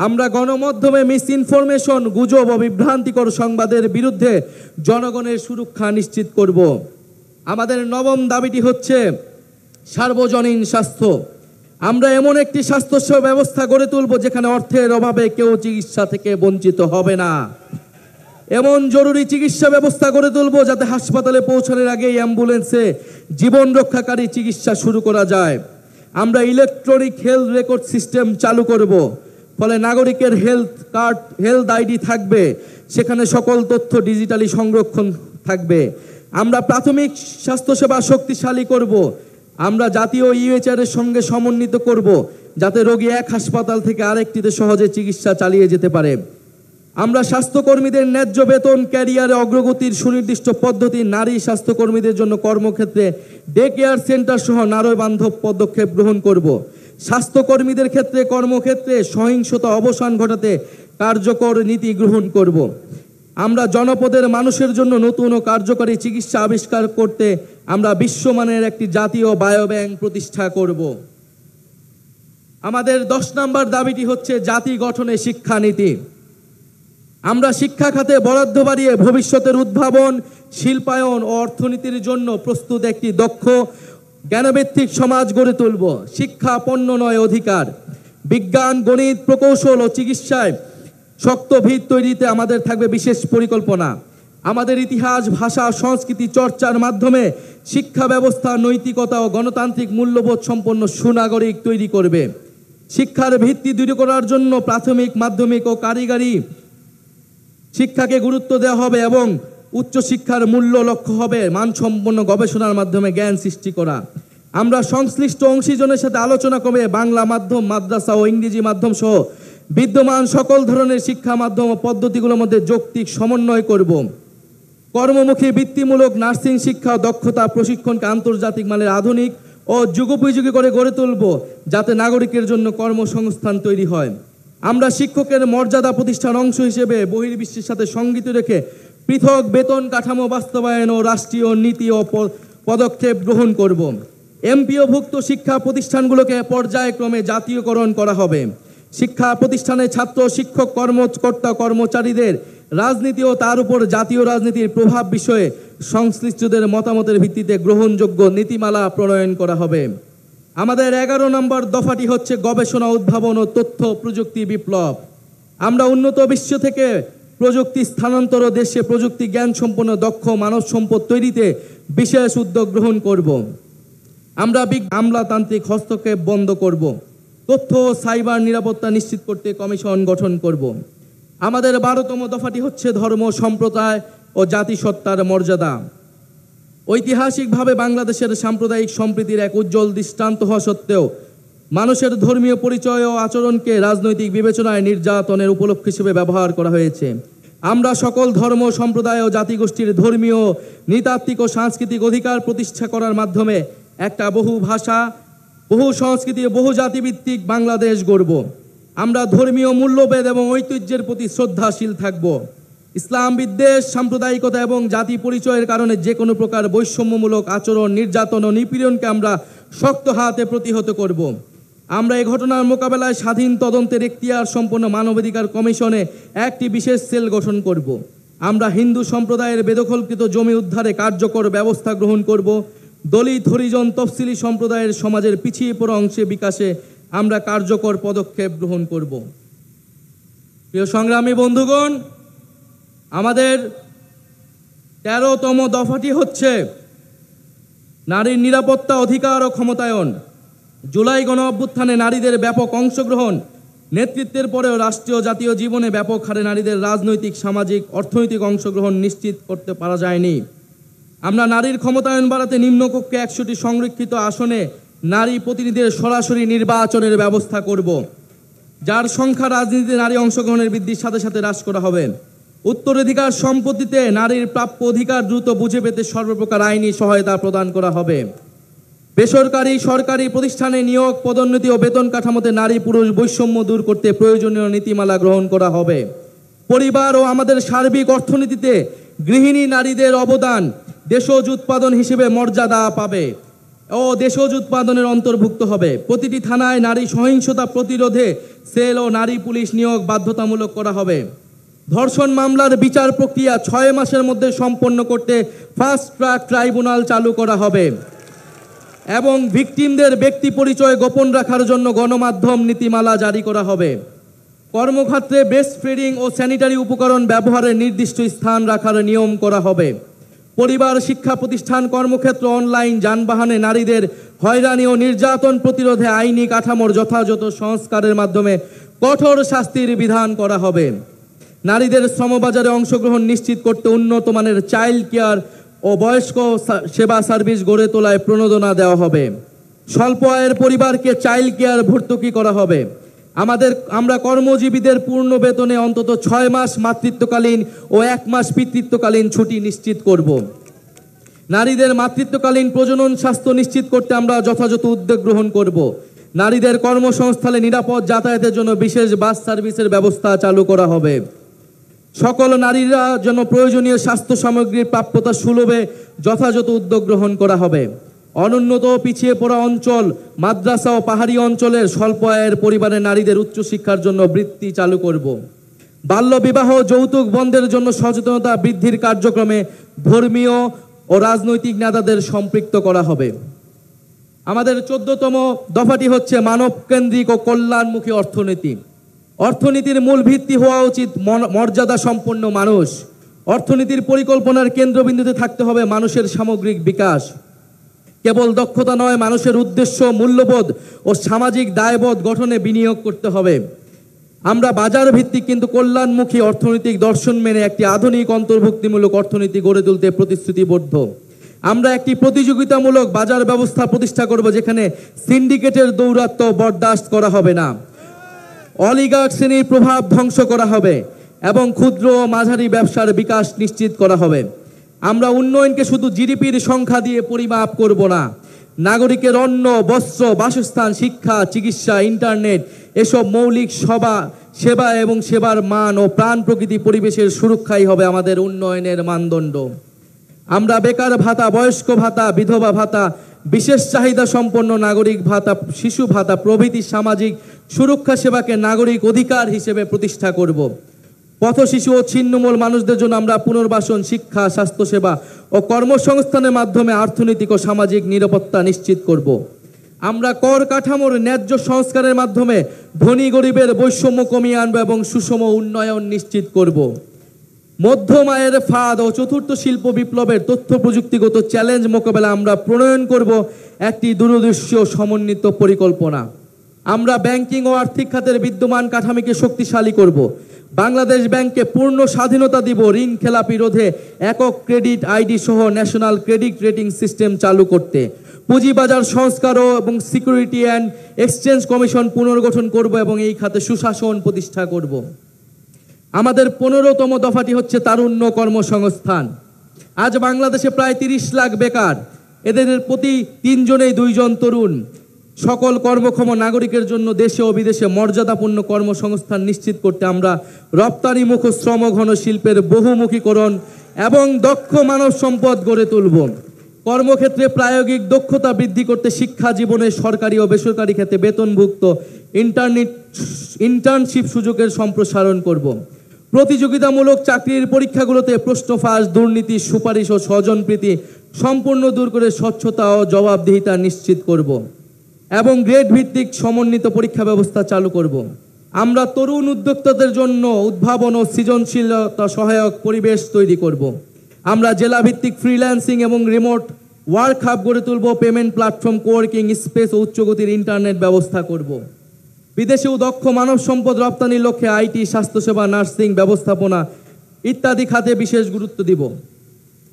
আমরা গণমাধ্যমে মিস ইনফরমেশন, গুজব ও বিভ্রান্তিকর সংবাদের বিরুদ্ধে জনগণের সুরক্ষা নিশ্চিত করব। আমাদের নবম দাবিটি হচ্ছে সার্বজনীন স্বাস্থ্য। আমরা এমন একটি স্বাস্থ্যসেবা ব্যবস্থা গড়ে তুলব যেখানে অর্থের অভাবে কেউ চিকিৎসা থেকে বঞ্চিত হবে না। এমন জরুরি চিকিৎসা ব্যবস্থা গড়ে তুলব যাতে হাসপাতালে পৌঁছানোর আগেই অ্যাম্বুলেন্সে জীবন রক্ষাকারী চিকিৎসা শুরু করা যায়। আমরা ইলেকট্রনিক হেলথ রেকর্ড সিস্টেম চালু করব, ফলে নাগরিকের হেলথ কার্ড, হেলথ আইডি থাকবে, সেখানে সকল তথ্য ডিজিটালি সংরক্ষণ থাকবে। আমরা প্রাথমিক স্বাস্থ্যসেবা শক্তিশালী করব। আমরা জাতীয় ইউএইচআর এর সঙ্গে সমন্বিত করব যাতে রোগী এক হাসপাতাল থেকে আরেকটিতে সহজে চিকিৎসা চালিয়ে যেতে পারে। আমরা স্বাস্থ্যকর্মীদের ন্যায্য বেতন, ক্যারিয়ারে অগ্রগতির সুনির্দিষ্ট পদ্ধতি, নারী স্বাস্থ্যকর্মীদের জন্য কর্মক্ষেত্রে ডে কেয়ার সেন্টার সহ নারী বান্ধব পদক্ষেপ গ্রহণ করব। স্বাস্থ্যকর্মীদের ক্ষেত্রে কর্মক্ষেত্রে সহিংসতা অবসান ঘটাতে কার্যকর নীতি গ্রহণ করব। আমরা জনপদের মানুষের জন্য নতুন ও কার্যকরী চিকিৎসা আবিষ্কার করতে আমরা বিশ্বমানের একটি জাতীয় বায়োব্যাংক প্রতিষ্ঠা করব। আমাদের 10 নম্বর দাবিটি হচ্ছে জাতি গঠনে শিক্ষানীতি। আমরা শিক্ষা খাতে বরাদ্দ বাড়িয়ে ভবিষ্যতের উদ্ভাবন, শিল্পায়ন ও অর্থনীতির জন্য প্রস্তুত একটি দক্ষ জ্ঞানভিত্তিক সমাজ গড়ে তুলব। শিক্ষা পণ্য নয়, অধিকার। বিজ্ঞান, গণিত, প্রকৌশল ও চিকিৎসায় শক্ত ভিত তৈরিতে আমাদের থাকবে বিশেষ পরিকল্পনা। আমাদের ইতিহাস, ভাষা, সংস্কৃতি চর্চার মাধ্যমে শিক্ষা ব্যবস্থা নৈতিকতা ও গণতান্ত্রিক মূল্যবোধ সম্পন্ন সুনাগরিক তৈরি করবে। শিক্ষার ভিত্তি দৃঢ় করার জন্য প্রাথমিক, মাধ্যমিক ও কারিগরি শিক্ষাকে গুরুত্ব দেওয়া হবে এবং উচ্চশিক্ষার মূল্য লক্ষ্য হবে মানসম্পন্ন গবেষণার মাধ্যমে জ্ঞান সৃষ্টি করা। আমরা সংশ্লিষ্ট অংশীজনের সাথে আলোচনা করে বাংলা মাধ্যম, মাদ্রাসা ও ইংরেজি মাধ্যম সহ বিদ্যমান সকল ধরনের শিক্ষা মাধ্যম ও পদ্ধতিগুলোর মধ্যে যৌক্তিক সমন্বয় করব। কর্মমুখী বৃত্তিমূলক নার্সিং শিক্ষা ও দক্ষতা প্রশিক্ষণকে আন্তর্জাতিক মানের আধুনিক ও যুগোপযোগী করে গড়ে তুলব, যাতে নাগরিকের জন্য কর্মসংস্থান তৈরি হয়। আমরা শিক্ষকের মর্যাদা প্রতিষ্ঠার অংশ হিসেবে বহির্বিশ্বের সাথে সঙ্গতি রেখে পৃথক বেতন কাঠামো বাস্তবায়ন ও রাষ্ট্রীয় নীতি ও পদক্ষেপ গ্রহণ করব। এমপিওভুক্ত শিক্ষা প্রতিষ্ঠানগুলোকে পর্যায়ক্রমে জাতীয়করণ করা হবে। শিক্ষা প্রতিষ্ঠানে ছাত্র, শিক্ষক, কর্মকর্তা, কর্মচারীদের রাজনীতি ও তার উপর জাতীয় রাজনীতির প্রভাব বিষয়ে সংশ্লিষ্টদের মতামতের ভিত্তিতে গ্রহণযোগ্য নীতিমালা প্রণয়ন করা হবে। আমাদের 11 নম্বর দফাটি হচ্ছে গবেষণা, উদ্ভাবন ও তথ্য প্রযুক্তি বিপ্লব। আমরা উন্নত বিশ্ব থেকে প্রযুক্তি স্থানান্তর ও দেশে প্রযুক্তি জ্ঞান সম্পন্ন দক্ষ মানব সম্পদ তৈরিতে বিশেষ উদ্যোগ গ্রহণ করব। আমরা আমলাতান্ত্রিক হস্তক্ষেপ বন্ধ করব। তথ্য ও সাইবার নিরাপত্তা নিশ্চিত করতে কমিশন গঠন করব। আমাদের 12তম দফাটি হচ্ছে ধর্ম, সম্প্রদায় ও জাতিসত্তার মর্যাদা। ঐতিহাসিকভাবে বাংলাদেশের সাম্প্রদায়িক সম্প্রীতির এক উজ্জ্বল দৃষ্টান্ত হওয়া সত্ত্বেও মানুষের ধর্মীয় পরিচয় ও আচরণকে রাজনৈতিক বিবেচনায় নির্যাতনের উপলক্ষ হিসেবে ব্যবহার করা হয়েছে। আমরা সকল ধর্ম, সম্প্রদায় ও জাতিগোষ্ঠীর ধর্মীয়, নৃতাত্ত্বিক ও সাংস্কৃতিক অধিকার প্রতিষ্ঠা করার মাধ্যমে একটা বহু ভাষা, বহু সংস্কৃতি ও বহু জাতিভিত্তিক বাংলাদেশ গড়ব। আমরা ধর্মীয় মূল্যবোধ এবং ঐতিহ্যের প্রতি শ্রদ্ধাশীল থাকব। ইসলাম বিদ্বেষ, সাম্প্রদায়িকতা এবং জাতি পরিচয়ের কারণে যে কোনো প্রকার বৈষম্যমূলক আচরণ, নির্যাতন ও নিপীড়নকে আমরা শক্ত হাতে প্রতিহত করব। আমরা এই ঘটনার মোকাবেলায় স্বাধীন তদন্তের এখতিয়ার সম্পন্ন মানবাধিকার কমিশনে একটি বিশেষ সেল গঠন করব। আমরা হিন্দু সম্প্রদায়ের বেদখলকৃত জমি উদ্ধারে কার্যকর ব্যবস্থা গ্রহণ করব। দলিত, হরিজন, তফসিলি সম্প্রদায়ের সমাজের পিছিয়ে পড়া অংশে বিকাশে আমরা কার্যকর পদক্ষেপ গ্রহণ করব। প্রিয় সংগ্রামী বন্ধুগণ, আমাদের 13তম দফাটি হচ্ছে নারীর নিরাপত্তা, অধিকার ও ক্ষমতায়ন। জুলাই গণ অভ্যুত্থানে নারীদের ব্যাপক অংশগ্রহণ, নেতৃত্বের পরেও রাষ্ট্রীয় জাতীয় জীবনে ব্যাপক হারে নারীদের রাজনৈতিক, সামাজিক, অর্থনৈতিক অংশগ্রহণ নিশ্চিত করতে পারা যায়নি। আমরা নারীর ক্ষমতায়ন বাড়াতে নিম্নকক্ষে 100টি সংরক্ষিত আসনে নারী প্রতিনিধিদের সরাসরি নির্বাচনের ব্যবস্থা করব, যার সংখ্যা রাজনীতিতে নারী অংশগ্রহণের বৃদ্ধির সাথে সাথে হ্রাস করা হবে। উত্তরাধিকার সম্পত্তিতে নারীর প্রাপ্য অধিকার দ্রুত বুঝে পেতে সর্বপ্রকার আইনি সহায়তা প্রদান করা হবে। বেসরকারি, সরকারি প্রতিষ্ঠানে নিয়োগ, পদোন্নতি ও বেতন কাঠামোতে নারী পুরুষ বৈষম্য দূর করতে প্রয়োজনীয় নীতিমালা গ্রহণ করা হবে। পরিবার ও আমাদের সার্বিক অর্থনীতিতে গৃহিণী নারীদের অবদান দেশজ উৎপাদন হিসেবে মর্যাদা পাবে ও দেশজ উৎপাদনের অন্তর্ভুক্ত হবে। প্রতিটি থানায় নারী সহিংসতা প্রতিরোধে সেল ও নারী পুলিশ নিয়োগ বাধ্যতামূলক করা হবে। ধর্ষণ মামলার বিচার প্রক্রিয়া 6 মাসের মধ্যে সম্পন্ন করতে ফাস্ট ট্র্যাক ট্রাইব্যুনাল চালু করা হবে এবং ভিকটিমদের ব্যক্তি পরিচয় গোপন রাখার জন্য গণমাধ্যম নীতিমালা জারি করা হবে। কর্মক্ষেত্রে ব্রেস্ট ফিডিং ও স্যানিটারি উপকরণ ব্যবহারের নির্দিষ্ট স্থান রাখার নিয়ম করা হবে। পরিবার, শিক্ষা প্রতিষ্ঠান, কর্মক্ষেত্র, অনলাইন, যানবাহনে নারীদের হয়রানি ও নির্যাতন প্রতিরোধে আইনি কাঠামোর যথাযথ সংস্কারের মাধ্যমে কঠোর শাস্তির বিধান করা হবে। নারীদের শ্রমবাজারে অংশগ্রহণ নিশ্চিত করতে উন্নত মানের চাইল্ড কেয়ার ও বয়স্ক সেবা সার্ভিস গড়ে তোলায় প্রণোদনা দেওয়া হবে। স্বল্প আয়ের পরিবারকে চাইল্ড কেয়ার ভর্তুকি করা হবে। আমরা কর্মজীবীদের পূর্ণ বেতনে অন্তত 6 মাস মাতৃত্বকালীন ও 1 মাস পিতৃত্বকালীন ছুটি নিশ্চিত করব। নারীদের মাতৃত্বকালীন প্রজনন স্বাস্থ্য নিশ্চিত করতে আমরা যথাযথ উদ্যোগ গ্রহণ করব। নারীদের কর্মসংস্থানে নিরাপদ যাতায়াতের জন্য বিশেষ বাস সার্ভিসের ব্যবস্থা চালু করা হবে। সকল নারীরা যেন প্রয়োজনীয় স্বাস্থ্য সামগ্রীর প্রাপ্যতা সুলভে যথাযথ উদ্যোগ গ্রহণ করা হবে। অনুন্নত পিছিয়ে পড়া অঞ্চল, মাদ্রাসা ও পাহাড়ি অঞ্চলের স্বল্প আয়ের পরিবারের নারীদের উচ্চশিক্ষার জন্য বৃত্তি চালু করব। বাল্যবিবাহ যৌতুক বন্ধের জন্য সচেতনতা বৃদ্ধির কার্যক্রমে ধর্মীয় ও রাজনৈতিক নেতাদের সম্পৃক্ত করা হবে। আমাদের 14তম দফাটি হচ্ছে মানব কেন্দ্রিক ও কল্যাণমুখী অর্থনীতি। অর্থনীতির মূল ভিত্তি হওয়া উচিত মর্যাদা সম্পন্ন মানুষ। অর্থনীতির পরিকল্পনার কেন্দ্রবিন্দুতে থাকতে হবে মানুষের সামগ্রিক বিকাশ। কেবল দক্ষতা নয়, মানুষের উদ্দেশ্য, মূল্যবোধ ও সামাজিক দায়বোধ গঠনে বিনিয়োগ করতে হবে। আমরা বাজার ভিত্তিক কিন্তু কল্যাণমুখী অর্থনৈতিক দর্শন মেনে একটি আধুনিক অন্তর্ভুক্তিমূলক অর্থনীতি গড়ে তুলতে প্রতিশ্রুতিবদ্ধ। আমরা একটি প্রতিযোগিতামূলক বাজার ব্যবস্থা প্রতিষ্ঠা করব, যেখানে সিন্ডিকেটের দৌরাত্ম্য বরদাস্ত করা হবে না, অলিগার্ক শ্রেণীর প্রভাব ধ্বংস করা হবে এবং ক্ষুদ্র ও মাঝারি ব্যবসার বিকাশ নিশ্চিত করা হবে। আমরা উন্নয়নকে শুধু জিডিপির সংখ্যা দিয়ে পরিমাপ করব না, নাগরিকের অন্ন, বস্ত্র, বাসস্থান, শিক্ষা, চিকিৎসা, ইন্টারনেট এসব মৌলিক সেবা এবং সেবার মান ও প্রাণ প্রকৃতি পরিবেশের সুরক্ষাই হবে আমাদের উন্নয়নের মানদণ্ড। আমরা বেকার ভাতা, বয়স্ক ভাতা, বিধবা ভাতা, বিশেষ চাহিদা সম্পন্ন নাগরিক ভাতা, শিশু ভাতা প্রভৃতি সামাজিক সুরক্ষা সেবাকে নাগরিক অধিকার হিসেবে প্রতিষ্ঠা করব। পথ শিশু ও ছিন্নমূল মানুষদের জন্য আমরা পুনর্বাসন, শিক্ষা, স্বাস্থ্যসেবা ও কর্মসংস্থানের মাধ্যমে অর্থনৈতিক ও সামাজিক নিরাপত্তা নিশ্চিত করব। আমরা কর কাঠামোর ন্যায্য সংস্কারের মাধ্যমে ধনী গরিবের বৈষম্য কমিয়ে আনব এবং সুষম উন্নয়ন নিশ্চিত করব। মধ্যম আয়ের ফাঁদ ও চতুর্থ শিল্প বিপ্লবের তথ্য প্রযুক্তিগত চ্যালেঞ্জ মোকাবেলা আমরা প্রণয়ন করব একটি দূরদৃশ্য সমন্বিত পরিকল্পনা। আমরা ব্যাংকিং ও আর্থিক খাতের বিদ্যমান কাঠামোকে শক্তিশালী করব। বাংলাদেশ ব্যাংককে পূর্ণ স্বাধীনতা দিব ঋণ খেলাপি রোধে একক ক্রেডিট আইডি সহ ন্যাশনাল ক্রেডিট রেটিং সিস্টেম চালু করতে। পুঁজিবাজার সংস্কার এবং সিকিউরিটি অ্যান্ড এক্সচেঞ্জ কমিশন পুনর্গঠন করব এবং এই খাতে সুশাসন প্রতিষ্ঠা করব। আমাদের 15তম দফাটি হচ্ছে তারুণ্য কর্মসংস্থান। আজ বাংলাদেশে প্রায় 30 লাখ বেকার, এদের প্রতি 3 জনেই 2 জন তরুণ। সকল কর্মক্ষম নাগরিকের জন্য দেশে ও বিদেশে মর্যাদাপূর্ণ কর্মসংস্থান নিশ্চিত করতে আমরা রপ্তানিমুখ শ্রমঘন শিল্পের বহুমুখীকরণ এবং দক্ষ মানব সম্পদ গড়ে তুলব। কর্মক্ষেত্রে প্রায়োগিক দক্ষতা বৃদ্ধি করতে শিক্ষা জীবনে সরকারি ও বেসরকারি ক্ষেত্রে বেতনভুক্ত ইন্টার্নশিপ সুযোগের সম্প্রসারণ করব। প্রতিযোগিতামূলক চাকরির পরীক্ষাগুলোতে প্রশ্ন ফাঁস, দুর্নীতি, সুপারিশ ও স্বজনপ্রীতি সম্পূর্ণ দূর করে স্বচ্ছতা ও জবাবদিহিতা নিশ্চিত করব এবং গ্রেড ভিত্তিক সমন্বিত পরীক্ষা ব্যবস্থা চালু করব। আমরা তরুণ উদ্যোক্তাদের জন্য উদ্ভাবন ও সৃজনশীলতা সহায়ক পরিবেশ তৈরি করব। আমরা জেলা ভিত্তিক ফ্রিল্যান্সিং এবং রিমোট ওয়ার্ক হাব গড়ে তুলব, পেমেন্ট প্ল্যাটফর্ম, কোয়ার্কিং স্পেস ও উচ্চগতির ইন্টারনেট ব্যবস্থা করব। বিদেশেও দক্ষ মানব সম্পদ রপ্তানির লক্ষ্যে আইটি, স্বাস্থ্যসেবা, নার্সিং, ব্যবস্থাপনা ইত্যাদি খাতে বিশেষ গুরুত্ব দিব।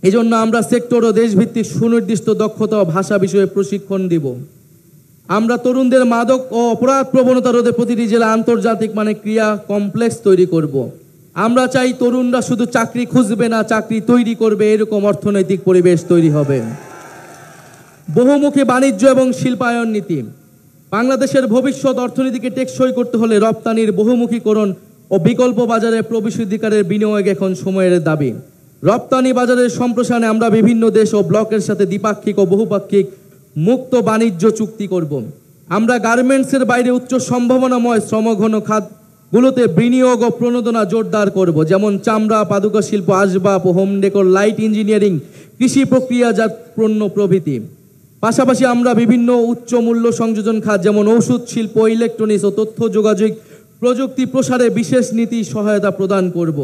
এই জন্য আমরা সেক্টর ও দেশভিত্তিক সুনির্দিষ্ট দক্ষতা ও ভাষা বিষয়ে প্রশিক্ষণ দিব। আমরা তরুণদের মাদক ও অপরাধ প্রবণতা রোধে প্রতিটি জেলা আন্তর্জাতিক ক্রিয়া কমপ্লেক্স তৈরি করব। আমরা চাই তরুণরা শুধু চাকরি খুঁজবে না, চাকরি তৈরি করবে, এরকম অর্থনৈতিক পরিবেশ তৈরি হবে। বহুমুখী বাণিজ্য এবং শিল্পায়ন নীতি। বাংলাদেশের ভবিষ্যৎ অর্থনীতিকে টেকসই করতে হলে রপ্তানির বহুমুখীকরণ ও বিকল্প বাজারে প্রবেশাধিকারের বিনিয়োগ এখন সময়ের দাবি। রপ্তানি বাজারের সম্প্রসারণে আমরা বিভিন্ন দেশ ও ব্লকের সাথে দ্বিপাক্ষিক ও বহুপাক্ষিক মুক্ত বাণিজ্য চুক্তি করব। আমরা গার্মেন্টসের বাইরে উচ্চ সম্ভাবনাময় শ্রমঘন খাতগুলোতে বিনিয়োগ ও প্রণোদনা জোরদার করব, যেমন চামড়া, পাদুকা শিল্প, আসবাব ও হোম ডেকোর, লাইট ইঞ্জিনিয়ারিং, কৃষি প্রক্রিয়াজাত পণ্য প্রভৃতি। পাশাপাশি আমরা বিভিন্ন উচ্চ মূল্য সংযোজন খাত যেমন ঔষধ শিল্প, ইলেকট্রনিক্স ও তথ্য যোগাযোগ প্রযুক্তি প্রসারে বিশেষ নীতি সহায়তা প্রদান করব।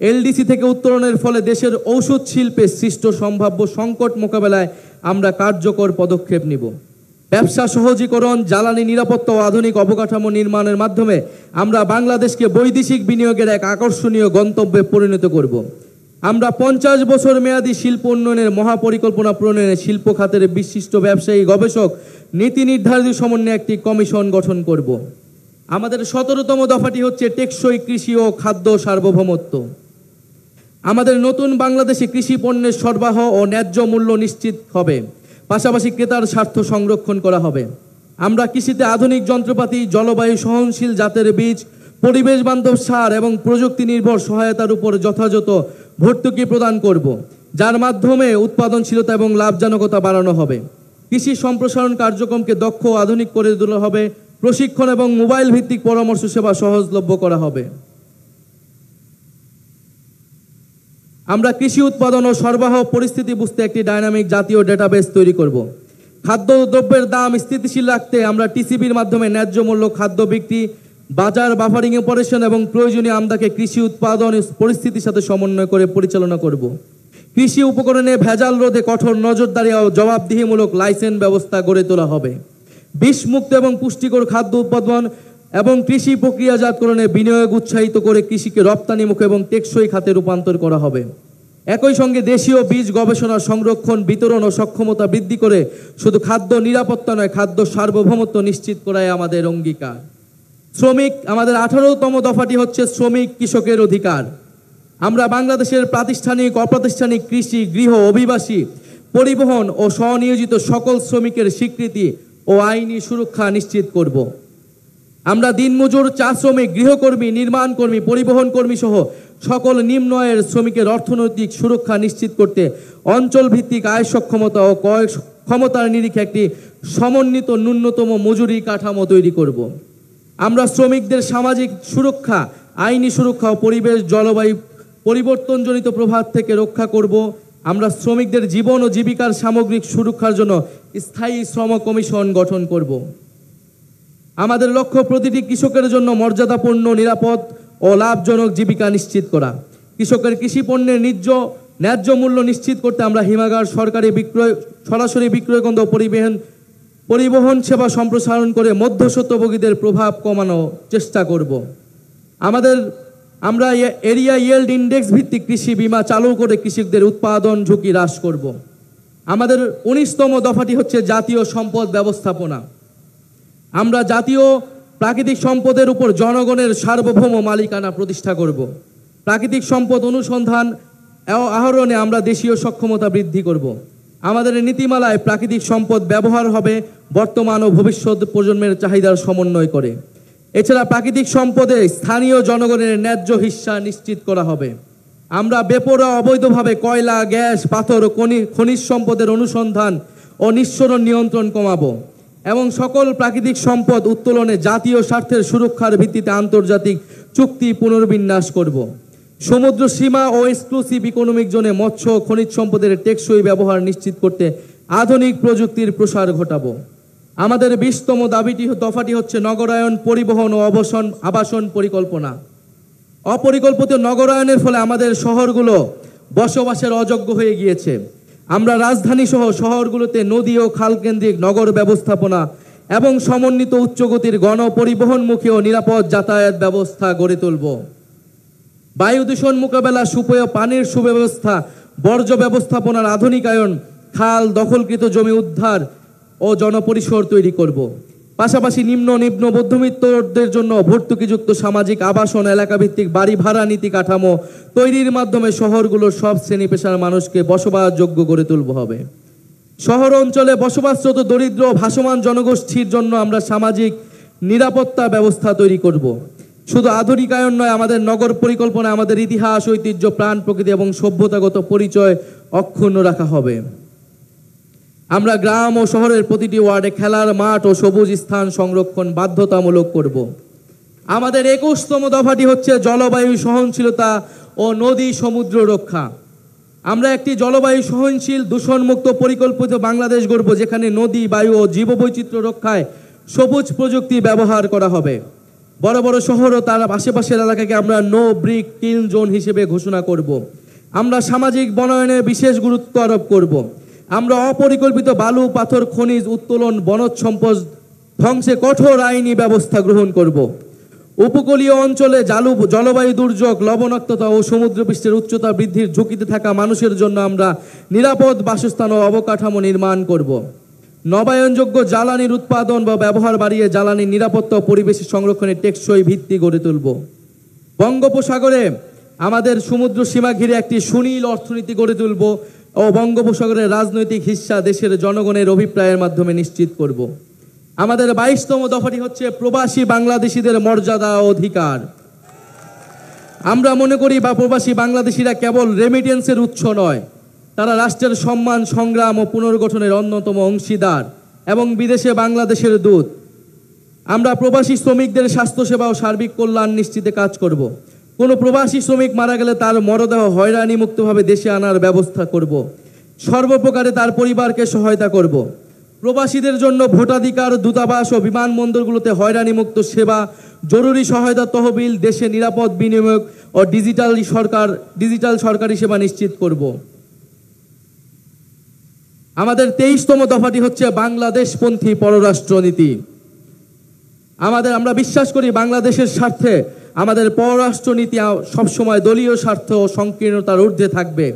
এলডিসি থেকে উত্তরণের ফলে দেশের ঔষধ শিল্পে সৃষ্ট সম্ভাব্য সংকট মোকাবেলায় আমরা কার্যকর পদক্ষেপ নিব। ব্যবসা সহজীকরণ, জ্বালানি নিরাপত্তা ও আধুনিক অবকাঠামো নির্মাণের মাধ্যমে আমরা বাংলাদেশকে বৈদেশিক বিনিয়োগের এক আকর্ষণীয় গন্তব্যে পরিণত করব। আমরা 50 বছর মেয়াদী শিল্প উন্নয়নের মহাপরিকল্পনা প্রণয়নে শিল্প খাতের বিশিষ্ট ব্যবসায়ী, গবেষক, নীতি নির্ধারিত সমন্বয়ে একটি কমিশন গঠন করব। আমাদের 17তম দফাটি হচ্ছে টেকসই কৃষি ও খাদ্য সার্বভৌমত্ব। আমাদের নতুন বাংলাদেশে কৃষি পণ্যের সরবরাহ ও ন্যায্য মূল্য নিশ্চিত হবে, পাশাপাশি ক্রেতার স্বার্থ সংরক্ষণ করা হবে। আমরা কৃষিতে আধুনিক যন্ত্রপাতি, জলবায়ু সহনশীল জাতের বীজ, পরিবেশ বান্ধব সার এবং প্রযুক্তি নির্ভর সহায়তার উপর যথাযথ ভর্তুকি প্রদান করব, যার মাধ্যমে উৎপাদনশীলতা এবং লাভজনকতা বাড়ানো হবে। কৃষি সম্প্রসারণ কার্যক্রমকে দক্ষ ও আধুনিক করে তোলা হবে, প্রশিক্ষণ এবং মোবাইল ভিত্তিক পরামর্শ সেবা সহজলভ্য করা হবে। আমরা কৃষি উৎপাদন ও সরবরাহ পরিস্থিতি বুঝতে একটি ডাইনামিক জাতীয় ডেটাবেস তৈরি করব। খাদ্যদ্রব্যের দাম স্থিতিশীল রাখতে আমরা টিসিবির মাধ্যমে ন্যায্য মূল্য খাদ্য বিক্রি, বাজার বাফারিং অপারেশন এবং প্রয়োজনীয় আমদাকে কৃষি উৎপাদন পরিস্থিতির সাথে সমন্বয় করে পরিচালনা করব। কৃষি উপকরণে ভেজাল রোধে কঠোর নজরদারি ও জবাবদিহিমূলক লাইসেন্স ব্যবস্থা গড়ে তোলা হবে। বিষমুক্ত এবং পুষ্টিকর খাদ্য উৎপাদন এবং কৃষি প্রক্রিয়াজাতকরণে বিনিয়োগ উৎসাহিত করে কৃষিকে রপ্তানিমুখ এবং টেকসই খাতে রূপান্তর করা হবে। একই সঙ্গে দেশীয় বীজ গবেষণা, সংরক্ষণ, বিতরণ ও সক্ষমতা বৃদ্ধি করে শুধু খাদ্য নিরাপত্তা নয়, খাদ্য সার্বভৌমত্ব নিশ্চিত করাই আমাদের অঙ্গীকার। শ্রমিক, আমাদের 18তম দফাটি হচ্ছে শ্রমিক কৃষকের অধিকার। আমরা বাংলাদেশের প্রাতিষ্ঠানিক, অপ্রাতিষ্ঠানিক, কৃষি, গৃহ, অভিবাসী, পরিবহন ও স্বনিয়োজিত সকল শ্রমিকের স্বীকৃতি ও আইনি সুরক্ষা নিশ্চিত করব। আমরা দিনমজুর, চা শ্রমিক, গৃহকর্মী, নির্মাণ কর্মী, পরিবহন কর্মী সহ সকল নিম্ন আয়ের শ্রমিকের অর্থনৈতিক সুরক্ষা নিশ্চিত করতে অঞ্চল ভিত্তিক আয় সক্ষমতা ও ক্রয় ক্ষমতার নিরিখে একটি সমন্বিত ন্যূনতম মজুরি কাঠামো তৈরি করব। আমরা শ্রমিকদের সামাজিক সুরক্ষা, আইনি সুরক্ষা ও পরিবেশ জলবায়ু পরিবর্তনজনিত প্রভাব থেকে রক্ষা করব। আমরা শ্রমিকদের জীবন ও জীবিকার সামগ্রিক সুরক্ষার জন্য স্থায়ী শ্রম কমিশন গঠন করব। আমাদের লক্ষ্য প্রতিটি কৃষকের জন্য মর্যাদাপূর্ণ, নিরাপদ ও লাভজনক জীবিকা নিশ্চিত করা। কৃষকের কৃষি পণ্যের ন্যায্য মূল্য নিশ্চিত করতে আমরা হিমাগার, সরকারি বিক্রয়, সরাসরি বিক্রয় কেন্দ্র, পরিবহন সেবা সম্প্রসারণ করে মধ্যস্বত্বভোগীদের প্রভাব কমানোর চেষ্টা করব। আমরা এরিয়া ইয়েল্ড ইন্ডেক্স ভিত্তিক কৃষি বীমা চালু করে কৃষকদের উৎপাদন ঝুঁকি হ্রাস করব। আমাদের 19তম দফাটি হচ্ছে জাতীয় সম্পদ ব্যবস্থাপনা। আমরা জাতীয় প্রাকৃতিক সম্পদের উপর জনগণের সার্বভৌম মালিকানা প্রতিষ্ঠা করব। প্রাকৃতিক সম্পদ অনুসন্ধান আহরণে আমরা দেশীয় সক্ষমতা বৃদ্ধি করব। আমাদের নীতিমালায় প্রাকৃতিক সম্পদ ব্যবহার হবে বর্তমান ও ভবিষ্যৎ প্রজন্মের চাহিদার সমন্বয় করে। এছাড়া প্রাকৃতিক সম্পদে স্থানীয় জনগণের ন্যায্য হিস্সা নিশ্চিত করা হবে। আমরা বেপরোয়া অবৈধভাবে কয়লা, গ্যাস, পাথর ও খনিজ সম্পদের অনুসন্ধান ও নিঃসরণ নিয়ন্ত্রণ কমাবো এবং সকল প্রাকৃতিক সম্পদ উত্তোলনে জাতীয় স্বার্থের সুরক্ষার ভিত্তিতে আন্তর্জাতিক চুক্তি পুনর্বিন্যাস করব। সমুদ্র সীমা ও এক্সক্লুসিভ ইকোনমিক জোনে মৎস্য খনিজ সম্পদের টেকসই ব্যবহার নিশ্চিত করতে আধুনিক প্রযুক্তির প্রসার ঘটাবো। আমাদের 20তম দফাটি হচ্ছে নগরায়ন, পরিবহন ও আবাসন পরিকল্পনা। অপরিকল্পিত নগরায়নের ফলে আমাদের শহরগুলো বসবাসের অযোগ্য হয়ে গিয়েছে। আমরা রাজধানী সহ শহরগুলোতে নদী ও খাল কেন্দ্রিক নগর ব্যবস্থাপনা এবং সমন্বিত উচ্চগতির গণপরিবহনমুখী ও নিরাপদ যাতায়াত ব্যবস্থা গড়ে তুলব। বায়ু দূষণ মোকাবেলা, সুপেয় পানির সুব্যবস্থা, বর্জ্য ব্যবস্থাপনার আধুনিকায়ন, খাল, দখলকৃত জমি উদ্ধার ও জনপরিসর তৈরি করব। পাশাপাশি নিম্ন মধ্যবিত্তদের জন্য ভর্তুকিযুক্ত সামাজিক আবাসন, এলাকাভিত্তিক বাড়ি ভাড়া নীতি কাঠামো তৈরির মাধ্যমে শহরগুলোর সব শ্রেণী পেশার মানুষকে বসবাসযোগ্য করে তুলব হবে। শহর অঞ্চলে বসবাসরত দরিদ্র ভাসমান জনগোষ্ঠীর জন্য আমরা সামাজিক নিরাপত্তা ব্যবস্থা তৈরি করব। শুধু আধুনিকায়ন নয়, আমাদের নগর পরিকল্পনায় আমাদের ইতিহাস, ঐতিহ্য, প্রাণ প্রকৃতি এবং সভ্যতাগত পরিচয় অক্ষুণ্ণ রাখা হবে। আমরা গ্রাম ও শহরের প্রতিটি ওয়ার্ডে খেলার মাঠ ও সবুজ স্থান সংরক্ষণ বাধ্যতামূলক করব। আমাদের 21তম দফাটি হচ্ছে জলবায়ু সহনশীলতা ও নদী সমুদ্র রক্ষা। আমরা একটি জলবায়ু সহনশীল, দূষণমুক্ত, পরিকল্পিত বাংলাদেশ গড়ব, যেখানে নদী, বায়ু ও জীববৈচিত্র্য রক্ষায় সবুজ প্রযুক্তি ব্যবহার করা হবে। বড় বড় শহর ও তার আশেপাশের এলাকাকে আমরা নো ব্রিক কিল জোন হিসেবে ঘোষণা করব। আমরা সামাজিক বনায়নে বিশেষ গুরুত্ব আরোপ করব। আমরা অপরিকল্পিত বালু, পাথর, খনিজ উত্তোলন, বনজ সম্পদ ধ্বংসে কঠোর আইনি ব্যবস্থা গ্রহণ করব। উপকূলীয় অঞ্চলে জলবায়ু দুর্যোগ, লবণাক্ততা ও সমুদ্রপৃষ্ঠের উচ্চতা বৃদ্ধির ঝুঁকিতে থাকা মানুষের জন্য আমরা নিরাপদ বাসস্থান ও অবকাঠামো নির্মাণ করব। নবায়নযোগ্য জ্বালানির উৎপাদন বা ব্যবহার বাড়িয়ে জ্বালানির নিরাপত্তা ও পরিবেশ সংরক্ষণের টেকসই ভিত্তি গড়ে তুলব। বঙ্গোপসাগরে আমাদের সমুদ্র সীমা ঘিরে একটি সুনীল অর্থনীতি গড়ে তুলব ও বঙ্গোপসাগরের রাজনৈতিক হিস্সা দেশের জনগণের অভিপ্রায়ের মাধ্যমে নিশ্চিত করব। আমাদের 22তম দফাটি হচ্ছে প্রবাসী বাংলাদেশিদের মর্যাদা ও অধিকার। আমরা মনে করি প্রবাসী বাংলাদেশিরা কেবল রেমিটেন্সের উৎস নয়, তারা রাষ্ট্রের সম্মান, সংগ্রাম ও পুনর্গঠনের অন্যতম অংশীদার এবং বিদেশে বাংলাদেশের দূত। আমরা প্রবাসী শ্রমিকদের স্বাস্থ্যসেবা ও সার্বিক কল্যাণ নিশ্চিতে কাজ করব। কোনো প্রবাসী শ্রমিক মারা গেলে তার মরদেহ হয়রানি মুক্তভাবে দেশে আনার ব্যবস্থা করব। সর্বপ্রকারে তার পরিবারকে সহায়তা করব। প্রবাসীদের জন্য ভোটাধিকার, দূতাবাস ও বিমানবন্দরগুলোতে হয়রানিমুক্ত সেবা, জরুরি সহায়তা তহবিল, দেশে নিরাপদ বিনিয়োগ ও ডিজিটাল সরকারি সেবা নিশ্চিত করব। আমাদের 23তম দফাটি হচ্ছে বাংলাদেশপন্থী পররাষ্ট্রনীতি। আমরা বিশ্বাস করি বাংলাদেশের স্বার্থে আমাদের পররাষ্ট্রনীতি সবসময় দলীয় স্বার্থ ও সংকীর্ণতার ঊর্ধ্বে থাকবে।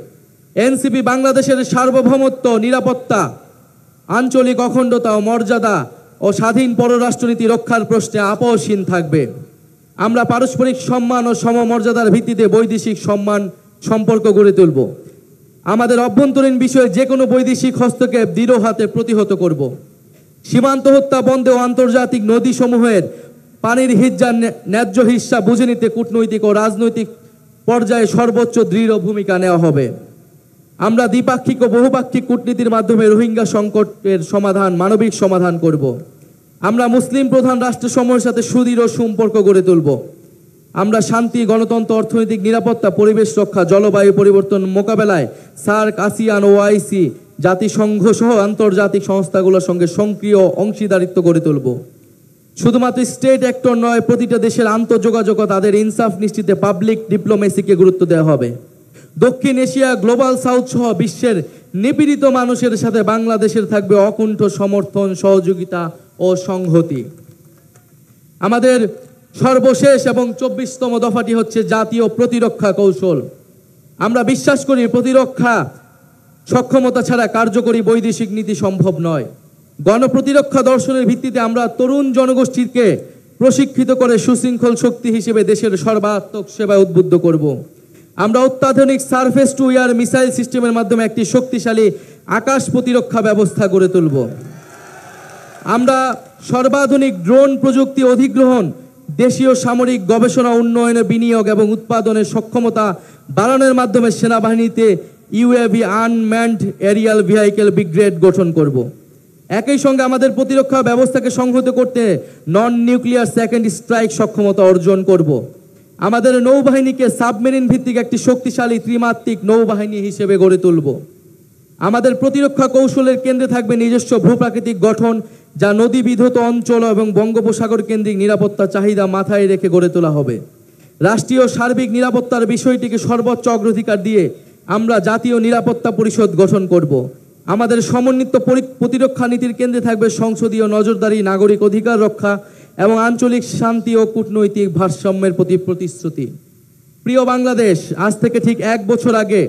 এনসিপি বাংলাদেশের সার্বভৌমত্ব, নিরাপত্তা, আঞ্চলিক অখণ্ডতা ও মর্যাদা ও স্বাধীন পররাষ্ট্রনীতি রক্ষার প্রশ্নে আপোষহীন থাকবে। আমরা পারস্পরিক সম্মান ও সমমর্যাদার ভিত্তিতে বৈদেশিক সম্পর্ক গড়ে তুলব। আমাদের অভ্যন্তরীণ বিষয়ে যে কোনো বৈদেশিক হস্তক্ষেপ দৃঢ় হাতে প্রতিহত করব। সীমান্ত হত্যা বন্ধে ও আন্তর্জাতিক নদীসমূহের পানির ন্যায্য হিস্সা বুঝে নিতে কূটনৈতিক ও রাজনৈতিক পর্যায়ে সর্বোচ্চ দৃঢ় ভূমিকা নেওয়া হবে। আমরা দ্বিপাক্ষিক ও বহুপাক্ষিক কূটনীতির মাধ্যমে রোহিঙ্গা সংকটের মানবিক সমাধান করব। আমরা মুসলিম প্রধান রাষ্ট্রসমূহের সাথে সুদৃঢ় সম্পর্ক গড়ে তুলব। আমরা শান্তি, গণতন্ত্র, অর্থনৈতিক নিরাপত্তা, পরিবেশ রক্ষা, জলবায়ু পরিবর্তন মোকাবেলায় সার্ক, আসিয়ান, ওআইসি, জাতিসংঘ সহ আন্তর্জাতিক সংস্থাগুলোর সঙ্গে সক্রিয় অংশীদারিত্ব গড়ে তুলব। শুধুমাত্র স্টেট অ্যাক্টর নয়, প্রতিটা দেশের আন্তঃযোগাযোগ তাদের ইনসাফ নিশ্চিতে পাবলিক ডিপ্লোমেসিকে গুরুত্ব দেওয়া হবে। দক্ষিণ এশিয়া, গ্লোবাল সাউথ সহ বিশ্বের নিপীড়িত মানুষের সাথে বাংলাদেশের থাকবে অকুণ্ঠ সমর্থন, সহযোগিতা ও সংহতি। আমাদের সর্বশেষ এবং 24তম দফাটি হচ্ছে জাতীয় প্রতিরক্ষা কৌশল। আমরা বিশ্বাস করি প্রতিরক্ষা সক্ষমতা ছাড়া কার্যকরী বৈদেশিক নীতি সম্ভব নয়। গণপ্রতিরক্ষা দর্শনের ভিত্তিতে আমরা তরুণ জনগোষ্ঠীকে প্রশিক্ষিত করে সুশৃঙ্খল শক্তি হিসেবে দেশের সর্বাত্মক সেবায় উদ্বুদ্ধ করব। আমরা অত্যাধুনিক সারফেস টু এয়ার মিসাইল সিস্টেমের মাধ্যমে একটি শক্তিশালী আকাশ প্রতিরক্ষা ব্যবস্থা গড়ে তুলব। আমরা সর্বাধুনিক ড্রোন প্রযুক্তি অধিগ্রহণ, দেশীয় সামরিক গবেষণা, উন্নয়নে বিনিয়োগ এবং উৎপাদনের সক্ষমতা বাড়ানোর মাধ্যমে সেনাবাহিনীতে UAV, unmanned aerial vehicle brigade গঠন করব। একই সঙ্গে আমাদের প্রতিরক্ষা ব্যবস্থাকে সংহত করতে নন নিউক্লিয়ার সেকেন্ড স্ট্রাইক সক্ষমতা অর্জন করব। আমাদের নৌবাহিনীকে সাবমেরিন ভিত্তিক একটি শক্তিশালী ত্রিমাত্রিক নৌবাহিনী হিসেবে গড়ে তুলব। আমাদের প্রতিরক্ষা কৌশলের কেন্দ্রে থাকবে নিজস্ব ভূপ্রাকৃতিক গঠন, যা নদী বিধৌত অঞ্চল এবং বঙ্গোপসাগর কেন্দ্রিক নিরাপত্তা চাহিদা মাথায় রেখে গড়ে তোলা হবে। রাষ্ট্রীয় সার্বিক নিরাপত্তার বিষয়টিকে সর্বোচ্চ অগ্রাধিকার দিয়ে আমরা জাতীয় নিরাপত্তা পরিষদ গঠন করব। আমাদের সমন্বিত প্রতিরক্ষা নীতির কেন্দ্রে থাকবে সংসদীয় নজরদারি, নাগরিক অধিকার রক্ষা এবং আঞ্চলিক শান্তি ও কূটনৈতিক ভারসাম্যের প্রতি প্রতিশ্রুতি। প্রিয় বাংলাদেশ, আজ থেকে ঠিক 1 বছর আগে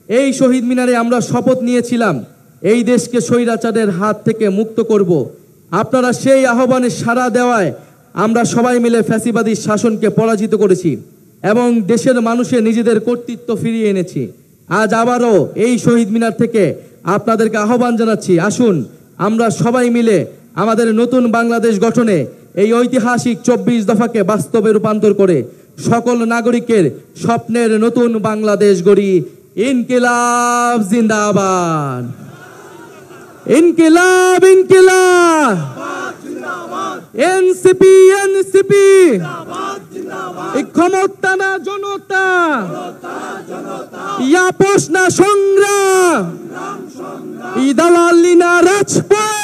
এই শহীদ মিনারে আমরা শপথ নিয়েছিলাম এই দেশকে স্বৈরাচারের হাত থেকে মুক্ত করব। আপনারা সেই আহ্বানে সাড়া দেওয়ায় আমরা সবাই মিলে ফ্যাসিবাদী শাসনকে পরাজিত করেছি এবং দেশের মানুষের নিজেদের কর্তৃত্ব ফিরিয়ে এনেছি। আজ আবারও এই শহীদ মিনার থেকে আপনাদেরকে আহ্বান জানাচ্ছি, আসুন আমরা সবাই মিলে আমাদের নতুন বাংলাদেশ গঠনে এই ঐতিহাসিক 24 দফাকে বাস্তবে রূপান্তর করে সকল নাগরিকের স্বপ্নের নতুন বাংলাদেশ গড়ি। ইনকিলাব জিন্দাবাদ, ইনকিলাব ইনকিলাব, এনসিপি এনসিপি, ক্ষমতা না জনতা, আপোষ না সংগ্রাম, দালালি না রাজপথ।